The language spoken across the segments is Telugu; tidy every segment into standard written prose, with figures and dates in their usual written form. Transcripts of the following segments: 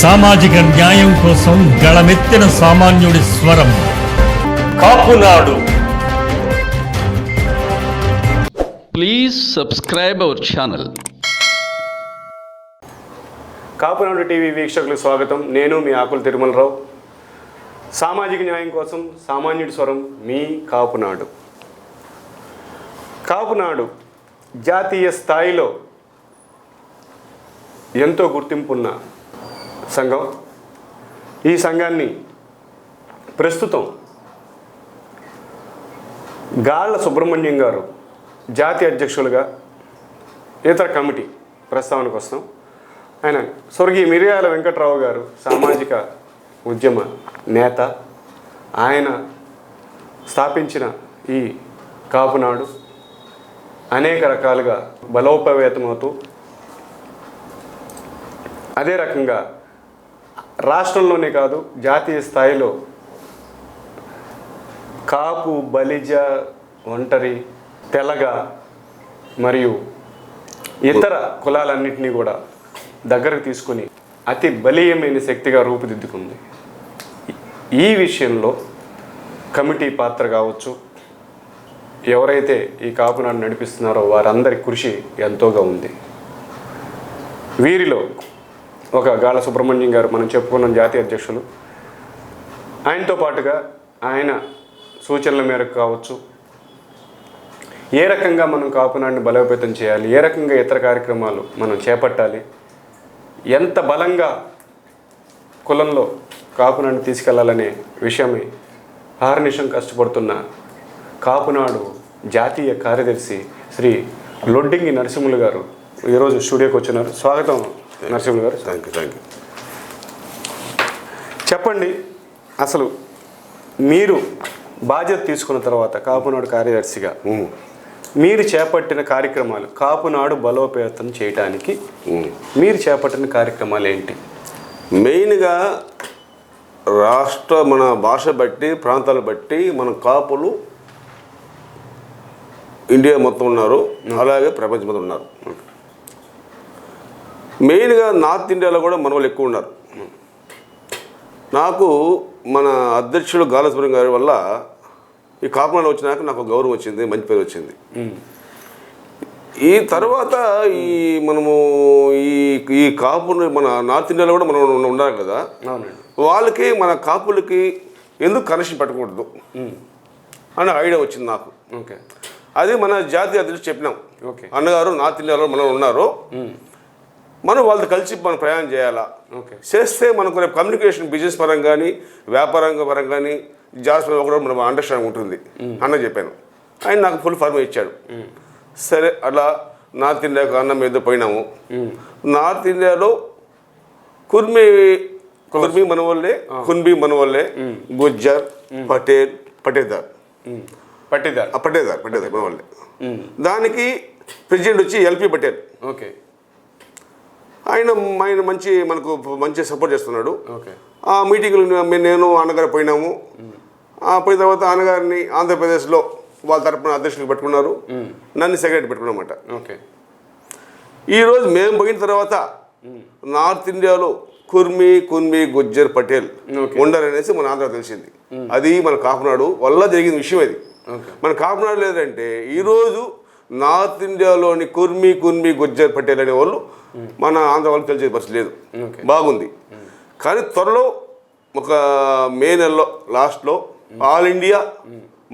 సామాజిక న్యాయం కోసం గళమెత్తిన సామాన్యుడి స్వరం Kapunadu. Please subscribe our channel. Kapunadu TV వీక్షకులకు స్వాగతం. నేను మీ ఆకుల తిరుమలరావు. సామాజిక న్యాయం కోసం సామాన్యుడి స్వరం మీ కాపునాడు. కాపునాడు జాతీయ స్థాయిలో ఎంతో గుర్తింపున్న సంఘం. ఈ సంఘాన్ని ప్రస్తుతం గాళ్ళ సుబ్రహ్మణ్యం గారు జాతీయ అధ్యక్షులుగా ఇతర కమిటీ ప్రస్తావనకు వస్తాం. ఆయన స్వర్గీయ మిర్యాల వెంకట్రావు గారు సామాజిక ఉద్యమ నేత. ఆయన స్థాపించిన ఈ కాపునాడు అనేక రకాలుగా బలోపేతమవుతూ అదే రకంగా రాష్ట్రంలోనే కాదు జాతీయ స్థాయిలో కాపు, బలిజ, ఒంటరి, తెలగ మరియు ఇతర కులాలన్నింటినీ కూడా దగ్గరకు తీసుకుని అతి బలీయమైన శక్తిగా రూపుదిద్దుకుంది. ఈ విషయంలో కమిటీ పాత్ర కావచ్చు, ఎవరైతే ఈ కాపునాడు నడిపిస్తున్నారో వారందరి కృషి ఎంతోగా ఉంది. వీరిలో ఒక గాళ్ళ సుబ్రహ్మణ్యం గారు మనం చెప్పుకున్న జాతీయ అధ్యక్షులు. ఆయనతో పాటుగా ఆయన సూచనల మేరకు కావచ్చు, ఏ రకంగా మనం కాపునాడిని బలోపేతం చేయాలి, ఏ రకంగా ఇతర కార్యక్రమాలు మనం చేపట్టాలి, ఎంత బలంగా కులంలో కాపునాడిని తీసుకెళ్లాలనే విషయమై ఆహర్నిశం కష్టపడుతున్న కాపునాడు జాతీయ కార్యదర్శి శ్రీ లొడ్డింగి నరసింహులు గారు ఈరోజు స్టూడియోకి వచ్చినారు. స్వాగతం నరసింహులు గారు. Thank you. చెప్పండి, అసలు మీరు బాధ్యత తీసుకున్న తర్వాత కాపునాడు కార్యదర్శిగా మీరు చేపట్టిన కార్యక్రమాలు, కాపునాడు బలోపేతం చేయడానికి మీరు చేపట్టిన కార్యక్రమాలు ఏంటి? మెయిన్గా మన భాష బట్టి, ప్రాంతాలు బట్టి మన కాపులు ఇండియా మొత్తం ఉన్నారు, అలాగే ప్రపంచం మొత్తం ఉన్నారు. మెయిన్గా నార్త్ ఇండియాలో కూడా మన వాళ్ళు ఎక్కువ ఉన్నారు. నాకు మన అధ్యక్షుడు గాలసుబ్రహ్మణ్యం గారి వల్ల ఈ కాపునాడు వచ్చినాక నాకు గౌరవం వచ్చింది, మంచి పేరు వచ్చింది. ఈ తర్వాత మనము ఈ కాపుని మన నార్త్ ఇండియాలో కూడా మనం ఉన్నారు కదా, వాళ్ళకి మన కాపులకి ఎందుకు కనెక్షన్ పెట్టకూడదు అనే ఐడియా వచ్చింది నాకు. ఓకే, అది మన జాతీయ అధ్యక్షుడు చెప్పినాం. ఓకే, అన్నగారు నార్త్ ఇండియాలో మనం ఉన్నారు, మనం వాళ్ళతో కలిసి మనం ప్రయాణం చేయాలా. ఓకే, చేస్తే మనకు రేపు కమ్యూనికేషన్ బిజినెస్ పరంగా కానీ వ్యాపారంగా పరంగా కానీ జాబ్స్ కూడా మనం అండర్స్టాండింగ్ ఉంటుంది అన్న చెప్పాను. ఆయన నాకు ఫుల్ ఫార్మ్ ఇచ్చాడు. సరే, అలా నార్త్ ఇండియాకు అన్న మీద పోయినాము. నార్త్ ఇండియాలో కుర్మీ మన వాళ్ళే, కున్బీ మన వాళ్ళే, గుజ్జర్, పటేదార్ మన వాళ్ళే. దానికి ప్రెసిడెంట్ వచ్చి ఎల్పి పటేల్. ఓకే, ఆయన మనకు మంచి సపోర్ట్ చేస్తున్నాడు. ఓకే, ఆ మీటింగ్లు నేను అన్నగారు పోయినాము. పోయిన తర్వాత అన్నగారిని ఆంధ్రప్రదేశ్లో వాళ్ళ తరపున అధ్యక్షులు పెట్టుకున్నారు, నన్ను సెక్రటరీ పెట్టుకున్నమాట. ఓకే, ఈరోజు మేము పోయిన తర్వాత నార్త్ ఇండియాలో కున్బీ, గుజ్జర్, పటేల్ ఉండాలనేసి మన ఆంధ్ర తెలిసింది. అది మన కాపునాడు వల్ల జరిగిన విషయం. అది మన కాపునాడు లేదంటే ఈరోజు నార్త్ ఇండియాలోని కున్బీ, గుజ్జర్, పటేల్ అనే వాళ్ళు మన ఆంధ్ర వాళ్ళకి తెలిసే పరిస్థితి లేదు. బాగుంది. కానీ త్వరలో ఒక మే నెలలో లాస్ట్లో ఆల్ ఇండియా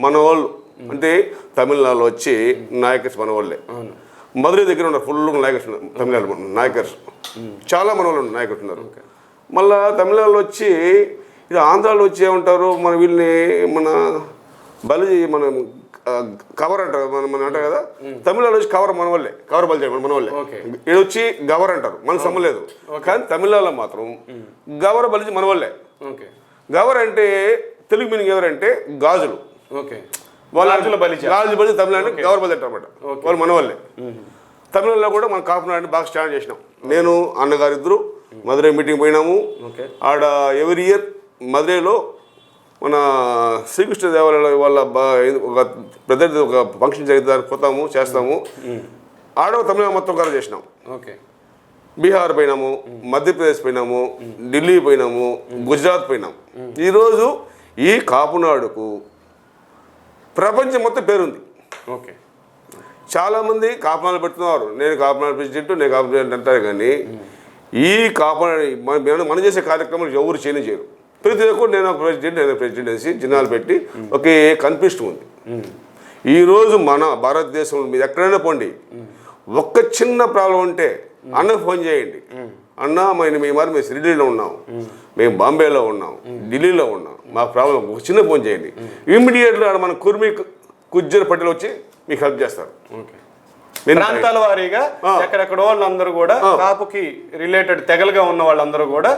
మన వాళ్ళు అంటే తమిళనాడులో వచ్చి నాయకర్స్ మన వాళ్ళే. మధురై దగ్గర ఉన్నారు ఫుల్ నాయకర్స్, తమిళనాడు నాయకర్స్ చాలా మన వాళ్ళు నాయకర్స్ ఉన్నారు. మళ్ళా తమిళనాడులో వచ్చి ఇది ఆంధ్రాలో వచ్చి ఏమంటారు, మన వీళ్ళని మన బలి మన కవర్ అంటారు, మన అంటారు కదా. తమిళనాడు వచ్చి కవర్ మన వాళ్ళే, కవర్ బలి మన వాళ్ళే. ఇది వచ్చి గవర్ అంటారు, మన సమ్మలేదు. కానీ తమిళనాడులో మాత్రం గవర్ బలిచి మన వాళ్ళే. గవర్ అంటే తెలుగు మీనింగ్ ఎవరంటే గాజులు. ఓకే, గాజులు బలి తమిళనాడు గవర్ బలి అంటారు అనమాట. వాళ్ళు మన వాళ్ళే. తమిళనాడులో కూడా మన కాపునాడిని బాగా స్టార్ట్ చేసినాం. నేను అన్నగారు ఇద్దరు మధురై మీటింగ్ పోయినాము. ఆడ ఎవ్రీ ఇయర్ మధురైలో మన శ్రీకృష్ణదేవరాయల వాళ్ళ ఒక పెద్ద ఒక ఫంక్షన్ జరిగితే దానికి పోతాము, చేస్తాము. ఆడవ తమిళ మొత్తం కవర్ చేసినాం. ఓకే, బీహార్ పోయినాము, మధ్యప్రదేశ్ పోయినాము, ఢిల్లీ పోయినాము, గుజరాత్ పోయినాము. ఈరోజు ఈ కాపునాడుకు ప్రపంచం మొత్తం పేరుంది. ఓకే. చాలామంది కాపునాడు పెడుతున్నారు, నేను కాపునాడు ప్రెసిడెంట్, నేను కాపు ప్రెసిడెంట్ అంటారు. కానీ ఈ కాపునాడు మనం చేసే కార్యక్రమాలు ఎవరు చేయరు. ప్రతి ఒక్కరు నేను ప్రెసిడెంట్ అనేసి జిన్నాలు పెట్టి ఒకే కన్ఫ్యూషన్ ఉంది. ఈరోజు మన భారతదేశంలో మీరు ఎక్కడైనా పోండి, ఒక్క చిన్న ప్రాబ్లం ఉంటే అన్న ఫోన్ చేయండి, అన్న మేము షిరిడీలో ఉన్నాం, మేము బాంబేలో ఉన్నాం, ఢిల్లీలో ఉన్నాం, మా ప్రాబ్లం ఒక చిన్న ఫోన్ చేయండి, ఇమ్మీడియట్గా మన కుర్మి గుజ్జర్ పటేల్ వచ్చి మీకు హెల్ప్ చేస్తారు. ప్రాంతాల వారీగా ఎక్కడెక్కడ వాళ్ళందరూ కూడా కాపుకి రిలేటెడ్ తెగలుగా ఉన్న వాళ్ళందరూ కూడా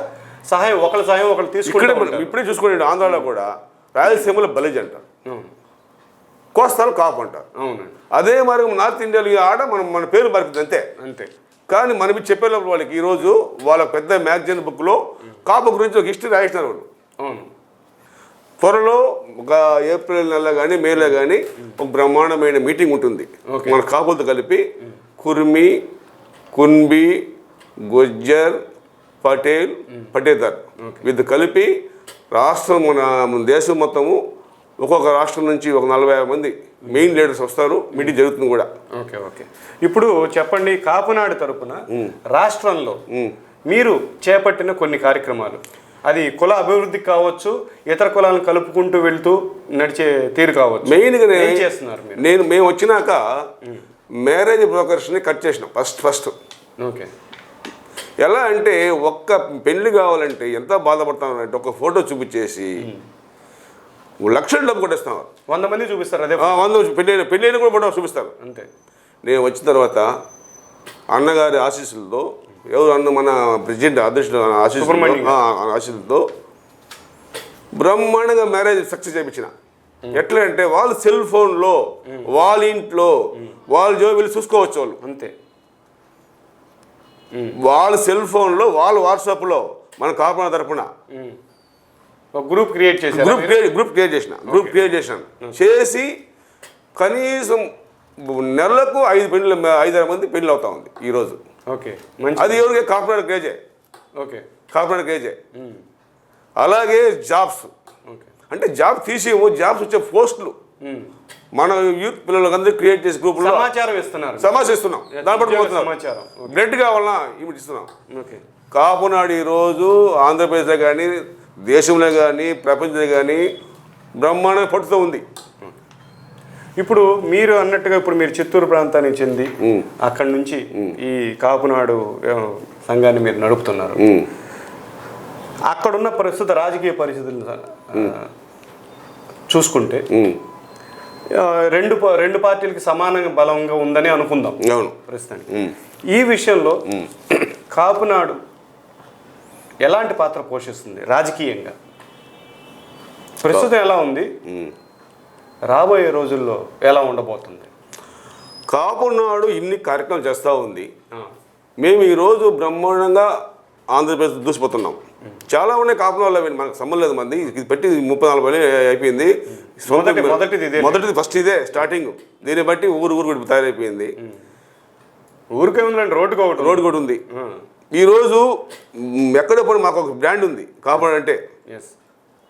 సహాయం ఒకళ్ళు తీసుకుంటారు. ఇప్పుడే చూసుకోండి, ఆంధ్రాలో కూడా రాయలసీమలో బలిజ్ అంటారు, కోస్తాలు కాపు అంటారు. అవునండి. అదే మరి నార్త్ ఇండియాలో ఆడ మన పేరు మారుతుంది అంతే అంతే. కానీ మనం చెప్పేటప్పుడు వాళ్ళకి ఈరోజు వాళ్ళ పెద్ద మ్యాగజైన్ బుక్లో కాపు గురించి ఒక హిస్టరీ రాయిస్తున్నారు వాళ్ళు. అవును. త్వరలో ఒక ఏప్రిల్ నెల కానీ మేలో కానీ ఒక బ్రహ్మాండమైన మీటింగ్ ఉంటుంది మన కాపులతో కలిపి. కుర్మి, కున్బి, గుజ్జర్, పటేదర్ వీళ్ళు కలిపి రాష్ట్రం మన దేశం మొత్తము ఒక్కొక్క రాష్ట్రం నుంచి ఒక 40 మంది మెయిన్ లీడర్స్ వస్తారు, మీటింగ్ జరుగుతుంది కూడా. ఓకే. ఓకే. ఇప్పుడు చెప్పండి, కాపునాడు తరపున రాష్ట్రంలో మీరు చేపట్టిన కొన్ని కార్యక్రమాలు, అది కుల అభివృద్ధికి కావచ్చు, ఇతర కులాలను కలుపుకుంటూ వెళ్తూ నడిచే తీరు కావచ్చు, మెయిన్గా ఏం చేస్తున్నారు మీరు? మేము వచ్చినాక మ్యారేజ్ బ్రోకర్స్ని కట్ చేసినాం ఫస్ట్. ఓకే. ఎలా అంటే ఒక్క పెళ్లి కావాలంటే ఎంత బాధపడతామంటే ఒక ఫోటో చూపించేసి లక్షల డబ్బు కొట్టేస్తాం. 100 మంది చూపిస్తారు, అదే 100 పెళ్ళైన కూడా ఫోటో చూపిస్తారు అంతే. నేను వచ్చిన తర్వాత అన్నగారి ఆశీస్సులతో, ఎవరు అన్న మన ప్రెసిడెంట్ అధ్యక్షుడు ఆశీస్సులతో బ్రహ్మాండంగా మ్యారేజ్ సక్సెస్ చేయించిన. ఎట్లా అంటే వాళ్ళు సెల్ ఫోన్లో వాళ్ళ ఇంట్లో వాళ్ళ జోబీలు చూసుకోవచ్చు వాళ్ళు అంతే. వాళ్ళ సెల్ ఫోన్లో వాళ్ళ వాట్సాప్లో మన కాపునాడు తరపున గ్రూప్ క్రియేట్ చేశాను. చేసి కనీసం నెలకు 5-6 మంది పెళ్ళి అవుతా ఉంది ఈరోజు. ఓకే. అది ఎవరికి కాపునాడు క్రేజే. ఓకే. కాపునాడు క్రేజే. అలాగే జాబ్స్, అంటే జాబ్ తీసేమో జాబ్స్ వచ్చే పోస్టులు మన యూత్ పిల్లలకందరూ క్రియేట్ చేసి గ్రూపులో సమాచారం ఇస్తున్నాం. దాని బట్టి సమాచారం బ్లడ్ కావాలన్నా ఇవి ఇస్తున్నాం. ఓకే. కాపునాడు ఈరోజు ఆంధ్రప్రదేశ్లో కానీ దేశంలో కానీ ప్రపంచంలో కానీ బ్రహ్మాండంగా పట్టుతూ ఉంది. ఇప్పుడు మీరు అన్నట్టుగా ఇప్పుడు మీరు చిత్తూరు ప్రాంతానికి చెంది అక్కడి నుంచి ఈ కాపునాడు సంఘాన్ని మీరు నడుపుతున్నారు. అక్కడున్న ప్రస్తుత రాజకీయ పరిస్థితులను చూసుకుంటే రెండు పార్టీలకి సమానంగా బలంగా ఉందని అనుకుందాం ప్రస్తుతానికి. ఈ విషయంలో కాపునాడు ఎలాంటి పాత్ర పోషిస్తుంది రాజకీయంగా? ప్రస్తుతం ఎలా ఉంది, రాబోయే రోజుల్లో ఎలా ఉండబోతుంది? కాపునాడు ఇన్ని కార్యక్రమాలు చేస్తూ ఉంది. మేము ఈరోజు బ్రహ్మాండంగా ఆంధ్రప్రదేశ్ దూసిపోతున్నాం. చాలా ఉన్నాయి కాపునాడు, మనకు సంబంధం లేదు. మంది ఇది పెట్టి 34 అయిపోయింది. మొదటిది ఫస్ట్ ఇదే స్టార్టింగ్. దీన్ని బట్టి ఊరు తయారైపోయింది. ఊరికే ఉందండి, రోడ్డు కూడా ఉంది. ఈరోజు ఎక్కడ పోయి మాకు ఒక బ్రాండ్ ఉంది కాపునాడు అంటే.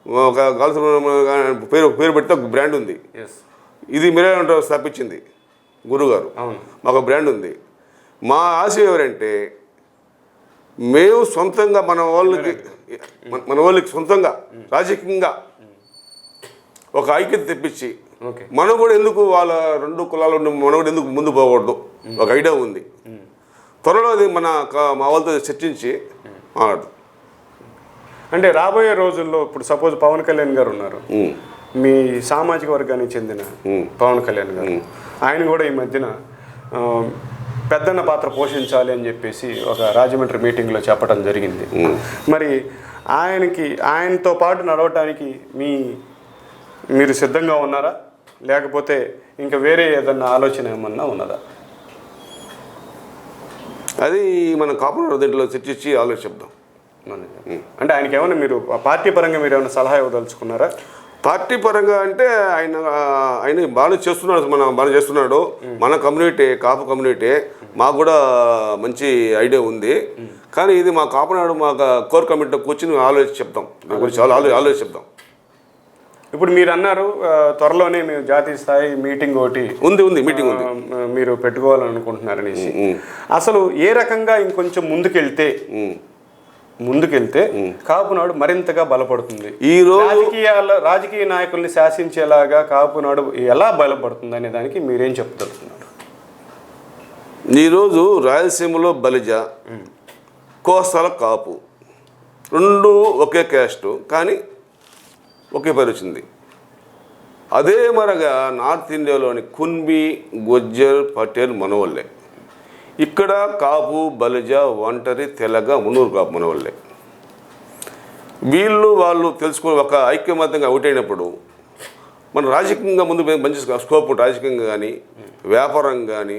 ఒక పేరు పెడితే ఒక బ్రాండ్ ఉంది. ఇది మీరే స్థాపించింది గురుగారు. మాకు బ్రాండ్ ఉంది. మా ఆశ ఎవరంటే మేము సొంతంగా మన వాళ్ళకి సొంతంగా రాజకీయంగా ఒక ఐక్యత తెప్పించి మనం కూడా ఎందుకు వాళ్ళ 2 కులాలు మనం కూడా ఎందుకు ముందు పోకూడదు ఒక ఐడియా ఉంది. త్వరలో అది మా వాళ్ళతో చర్చించి మాట్లాడదు. అంటే రాబోయే రోజుల్లో ఇప్పుడు సపోజ్ పవన్ కళ్యాణ్ గారు ఉన్నారు, మీ సామాజిక వర్గానికి చెందిన పవన్ కళ్యాణ్ గారు, ఆయన కూడా ఈ మధ్యన పెద్దన్న పాత్ర పోషించాలి అని చెప్పేసి ఒక రాజమండ్రి మీటింగ్లో చెప్పడం జరిగింది. మరి ఆయనతో పాటు నడవటానికి మీరు సిద్ధంగా ఉన్నారా, లేకపోతే ఇంకా వేరే ఏదన్నా ఆలోచన ఏమన్నా ఉన్నదా? అది మన కాపునాడు దీంట్లో చర్చించి ఆలోచిద్దాం. అంటే ఆయనకి ఏమైనా మీరు పార్టీ పరంగా మీరు ఏమైనా సలహా ఇవ్వదలుచుకున్నారా? పార్టీ పరంగా అంటే ఆయన బాగా చేస్తున్నాడు, బాగా చేస్తున్నాడు. మన కమ్యూనిటీ కాపు కమ్యూనిటీ మాకు కూడా మంచి ఐడియా ఉంది. కానీ ఇది మా కాపునాడు మా కోర్ కమిటీలో కూర్చొని ఆలోచించి చెప్తాం, దీని గురించి చాలా ఆలోచించి చెప్తాం. ఇప్పుడు మీరు అన్నారు త్వరలోనే మేము జాతీయ స్థాయి మీటింగ్ ఒకటి ఉంది మీటింగ్ ఉంది మీరు పెట్టుకోవాలనుకుంటున్నారు అనేసి. అసలు ఏ రకంగా ఇంకొంచెం ముందుకెళ్తే కాపునాడు మరింతగా బలపడుతుంది, ఈ రోజు రాజకీయ నాయకుల్ని శాసించేలాగా కాపునాడు ఎలా బలపడుతుంది అనే దానికి మీరేం చెప్తున్నారు? ఈరోజు రాయలసీమలో బలిజ, కోస్తాల కాపు రెండు ఒకే క్యాస్ట్, కానీ ఒకే పేరు వచ్చింది. అదే మరగా నార్త్ ఇండియాలోని కున్బి, గుజ్జర్, పటేల్ మనవల్లే. ఇక్కడ కాపు, బలిజ, ఒంటరి, తెలగ, మున్నూరు కాపు మనవల్లే. వాళ్ళు తెలుసుకుని ఒక ఐక్యమత్యంగా ఒకటైనప్పుడు మన రాజకీయంగా ముందు మంచి స్కోప్ ఉంటుంది. రాజకీయంగా కానీ, వ్యాపారం కానీ,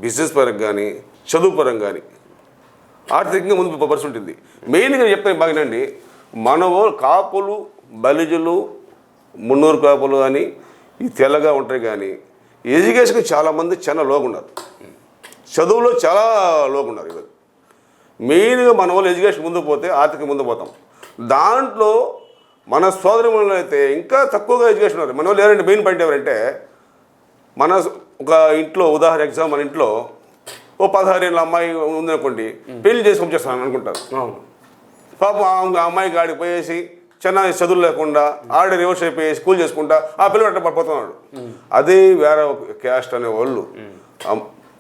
బిజినెస్ పరంగా కానీ, చదువు పరంగా కానీ, ఆర్థికంగా ముందు పరిస్థితి ఉంటుంది. మెయిన్గా చెప్పే బాగానండి, మన కాపులు, బలిజలు, మున్నూరు కాపులు కానీ ఈ తెల్లగా ఉంటాయి. కానీ ఎడ్యుకేషన్కి చాలామంది చాలా లోగున్నారు, చదువులో చాలా లోగున్నారు. ఈరోజు మెయిన్గా మన వాళ్ళు ఎడ్యుకేషన్ ముందుకు పోతే ఆర్థిక ముందు పోతాం. దాంట్లో మన సోదరిమణులు అయితే ఇంకా తక్కువగా ఎడ్యుకేషన్ ఉన్నారు. మన వాళ్ళు ఎవరంటే మెయిన్ పాయింట్ ఎవరంటే, మన ఒక ఇంట్లో ఉదాహరణ ఎగ్జామ్, మన ఇంట్లో ఓ 16 ఏళ్ళ అమ్మాయి ఉందనుకోండి, పెళ్లి చేసి పంపిస్తాను అనుకుంటారు. పాపం ఆ అమ్మాయికి ఆడికి పోయేసి చిన్న చదువులు లేకుండా ఆడ రివర్స్ అయిపోయి స్కూల్ చేసుకుంటా ఆ పిల్లలు పడిపోతున్నాడు. అదే వేరే క్యాస్ట్ అనే వాళ్ళు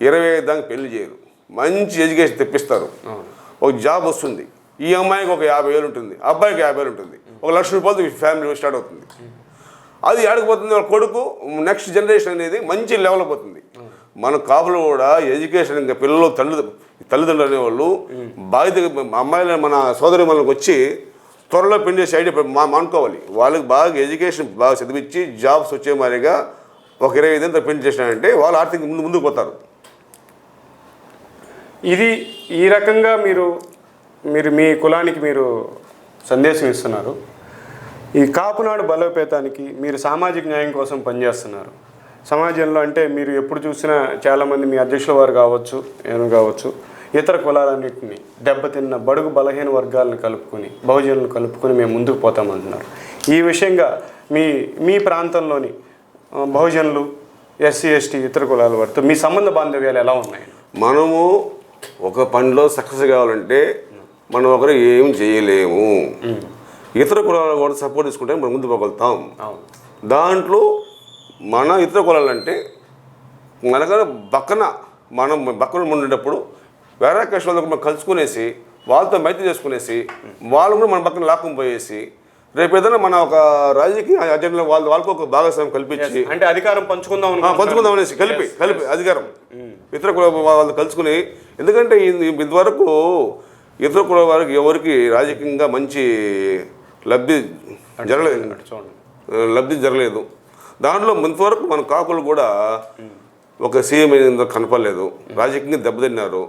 25 దాకా పెళ్లి చేయరు, మంచి ఎడ్యుకేషన్ తెప్పిస్తారు, ఒక జాబ్ వస్తుంది. ఈ అమ్మాయికి ఒక 50,000 ఉంటుంది, అబ్బాయికి 50,000 ఉంటుంది, 1,00,000 రూపాయలతో ఫ్యామిలీ స్టార్ట్ అవుతుంది. అది ఆడిపోతుంది, వాళ్ళ కొడుకు నెక్స్ట్ జనరేషన్ అనేది మంచి లెవెల్ పోతుంది. మన కాపులు కూడా ఎడ్యుకేషన్ ఇంకా పిల్లలు తల్లిదండ్రులు అనేవాళ్ళు బాధ్యత అమ్మాయిలు మన సోదరి మనకు వచ్చి త్వరలో పెళ్లి చేసే ఐడియా మానుకోవాలి. వాళ్ళకి బాగా ఎడ్యుకేషన్ బాగా చదివించి జాబ్స్ వచ్చే మాదిరిగా ఒక 25 పెళ్లి చేసినారంటే వాళ్ళు ఆర్థిక ముందుకు పోతారు. ఇది ఈ రకంగా మీరు మీ కులానికి మీరు సందేశం ఇస్తున్నారు. ఈ కాపునాడు బలోపేతానికి మీరు సామాజిక న్యాయం కోసం పనిచేస్తున్నారు. సమాజంలో అంటే మీరు ఎప్పుడు చూసినా చాలామంది మీ అధ్యక్షుల వారు కావచ్చు, నేను కావచ్చు, ఇతర కులాలన్నింటినీ దెబ్బతిన్న బడుగు బలహీన వర్గాలను కలుపుకొని, బహుజనులను కలుపుకొని మేము ముందుకు పోతామంటున్నారు. ఈ విషయంగా మీ ప్రాంతంలోని బహుజనులు, ఎస్సీ, ఎస్టీ, ఇతర కులాల వారితో మీ సంబంధ బాంధవ్యాలు ఎలా ఉన్నాయి? మనము ఒక పనిలో సక్సెస్ కావాలంటే మనం ఒకరు ఏం చేయలేము. ఇతర కులాలు కూడా సపోర్ట్ తీసుకుంటే మనం ముందు పోగలుగుతాం. దాంట్లో మన ఇతర కులాలంటే మనకన్నా పక్కన ఉండేటప్పుడు వేరే కష్టాలతో మనం కలుసుకునేసి వాళ్ళతో మైత్రి చేసుకునేసి వాళ్ళు కూడా మన పక్కన లాక్కుని పోయేసి రేపు ఏదైనా మన ఒక రాజకీయ అజెండాలో వాళ్ళకు ఒక భాగస్వామ్యం కల్పించి అంటే అధికారం పంచుకుందాం అనేసి కలిపి అధికారం ఇతర కుల వాళ్ళు కలుసుకుని. ఎందుకంటే ఇంతవరకు ఇతర కుల వారికి ఎవరికి రాజకీయంగా మంచి లబ్ధి జరగలేదు. దాంట్లో ఇంతవరకు మన కాకులు కూడా ఒక సీఎం కనపడలేదు, రాజకీయంగా దెబ్బతిన్నారు.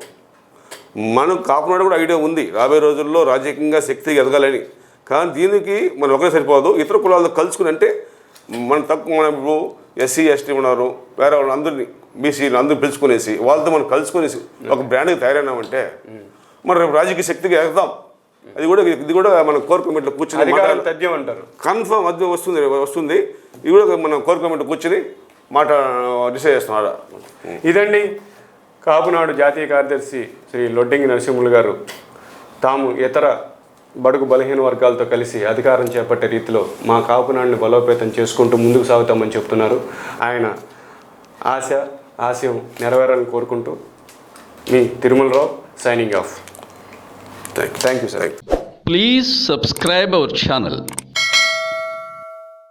మనం కాపునాడు కూడా ఐడియా ఉంది రాబోయే రోజుల్లో రాజకీయంగా శక్తిగా ఎదగాలని. కానీ దీనికి మనం ఒకరే సరిపోదు, ఇతర కులాలతో కలుసుకుని. అంటే మనం ఇప్పుడు ఎస్సీ, ఎస్టీ ఉన్నారు, వేరే వాళ్ళు అందరినీ బీసీలు అందరూ పిలుచుకునేసి వాళ్ళతో మనం కలుసుకునేసి ఒక బ్రాండ్కి తయారైనామంటే మనం రేపు రాజకీయ శక్తిగా ఎగదాం. ఇది కూడా మన కోర్ కమిటీలో కూర్చొని కన్ఫర్మ్ అది వస్తుంది. ఇది కూడా మనం కోర్ కమిటీలో కూర్చొని డిసైడ్ చేస్తున్నాడు. ఇదండి కాపునాడు జాతీయ కార్యదర్శి శ్రీ లొడ్డంగి నరసింహులు గారు తాము ఇతర బడుగు బలహీన వర్గాలతో కలిసి అధికారం చేపట్టే రీతిలో మా కాపునాడుని బలోపేతం చేసుకుంటూ ముందుకు సాగుతామని చెప్తున్నారు. ఆయన ఆశయం నెరవేరాలని కోరుకుంటూ మీ Tirumalarao signing off. Thank you sir. Please subscribe our channel.